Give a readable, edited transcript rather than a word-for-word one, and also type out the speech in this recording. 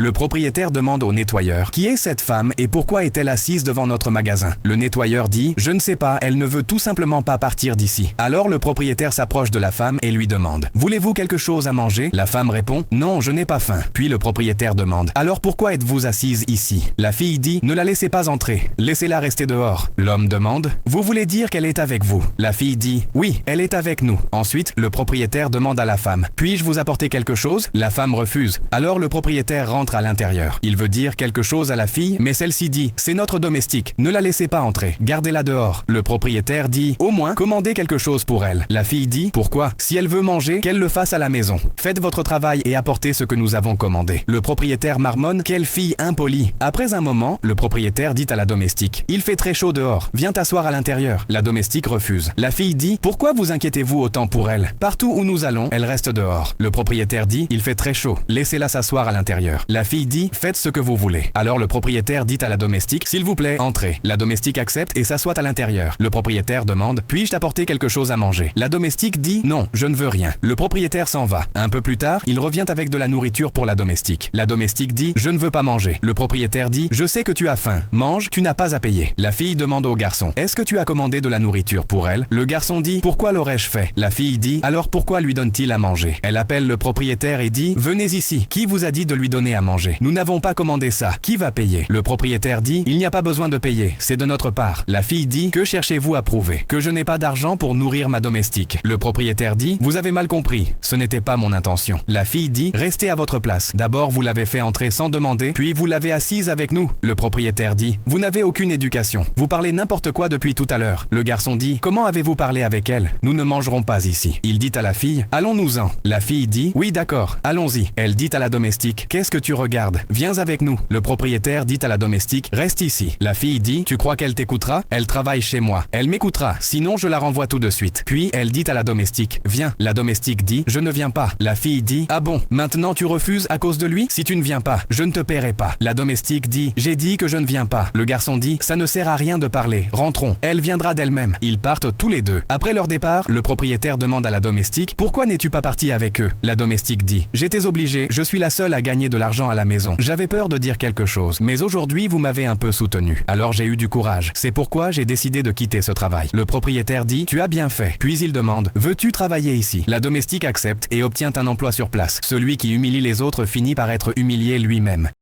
Le propriétaire demande au nettoyeur, qui est cette femme et pourquoi est-elle assise devant notre magasin? Le nettoyeur dit, je ne sais pas, elle ne veut tout simplement pas partir d'ici. Alors le propriétaire s'approche de la femme et lui demande, voulez-vous quelque chose à manger? La femme répond, non, je n'ai pas faim. Puis le propriétaire demande, alors pourquoi êtes-vous assise ici? La fille dit, ne la laissez pas entrer, laissez-la rester dehors. L'homme demande, vous voulez dire qu'elle est avec vous? La fille dit, oui, elle est avec nous. Ensuite, le propriétaire demande à la femme, puis-je vous apporter quelque chose? La femme refuse. Alors le propriétaire rentre à l'intérieur. Il veut dire quelque chose à la fille, mais celle-ci dit, c'est notre domestique, ne la laissez pas entrer, gardez-la dehors. Le propriétaire dit, au moins, commandez quelque chose pour elle. La fille dit, pourquoi? Si elle veut manger, qu'elle le fasse à la maison. Faites votre travail et apportez ce que nous avons commandé. Le propriétaire marmonne, quelle fille impolie. Après un moment, le propriétaire dit à la domestique, il fait très chaud dehors, viens t'asseoir à l'intérieur. La domestique refuse. La fille dit, pourquoi vous inquiétez-vous autant pour elle? Partout où nous allons, elle reste dehors. Le propriétaire dit, il fait très chaud, laissez-la s'asseoir à l'intérieur. La fille dit, faites ce que vous voulez. Alors le propriétaire dit à la domestique, s'il vous plaît, entrez. La domestique accepte et s'assoit à l'intérieur. Le propriétaire demande, puis-je t'apporter quelque chose à manger? La domestique dit, non, je ne veux rien. Le propriétaire s'en va. Un peu plus tard, il revient avec de la nourriture pour la domestique. La domestique dit, je ne veux pas manger. Le propriétaire dit, je sais que tu as faim. Mange, tu n'as pas à payer. La fille demande au garçon, est-ce que tu as commandé de la nourriture pour elle? Le garçon dit, pourquoi l'aurais-je fait? La fille dit, alors pourquoi lui donne-t-il à manger? Elle appelle le propriétaire et dit, venez ici. Qui vous a dit de lui donner à manger? Nous n'avons pas commandé ça. Qui va payer? Le propriétaire dit, il n'y a pas besoin de payer, c'est de notre part. La fille dit, que cherchez-vous à prouver? Que je n'ai pas d'argent pour nourrir ma domestique. Le propriétaire dit, vous avez mal compris, ce n'était pas mon intention. La fille dit, restez à votre place. D'abord vous l'avez fait entrer sans demander, puis vous l'avez assise avec nous. Le propriétaire dit, vous n'avez aucune éducation. Vous parlez n'importe quoi depuis tout à l'heure. Le garçon dit, comment avez-vous parlé avec elle? Nous ne mangerons pas ici. Il dit à la fille, allons-nous-en. La fille dit, oui d'accord, allons-y. Elle dit à la domestique, qu'est-ce que tu regardes? Viens avec nous. Le propriétaire dit à la domestique, reste ici. La fille dit, tu crois qu'elle t'écoutera? Elle travaille chez moi. Elle m'écoutera, sinon je la renvoie tout de suite. Puis elle dit à la domestique, viens. La domestique dit, je ne viens pas. La fille dit, ah bon, maintenant tu refuses à cause de lui? Si tu ne viens pas, je ne te paierai pas. La domestique dit, j'ai dit que je ne viens pas. Le garçon dit, ça ne sert à rien de parler, rentrons. Elle viendra d'elle-même. Ils partent tous les deux. Après leur départ, le propriétaire demande à la domestique, pourquoi n'es-tu pas parti avec eux? La domestique dit, j'étais obligée, je suis la seule à gagner de l'argent à la maison. J'avais peur de dire quelque chose, mais aujourd'hui vous m'avez un peu soutenu. Alors j'ai eu du courage. C'est pourquoi j'ai décidé de quitter ce travail. Le propriétaire dit, tu as bien fait. Puis il demande, veux-tu travailler ici? La domestique accepte et obtient un emploi sur place. Celui qui humilie les autres finit par être humilié lui-même.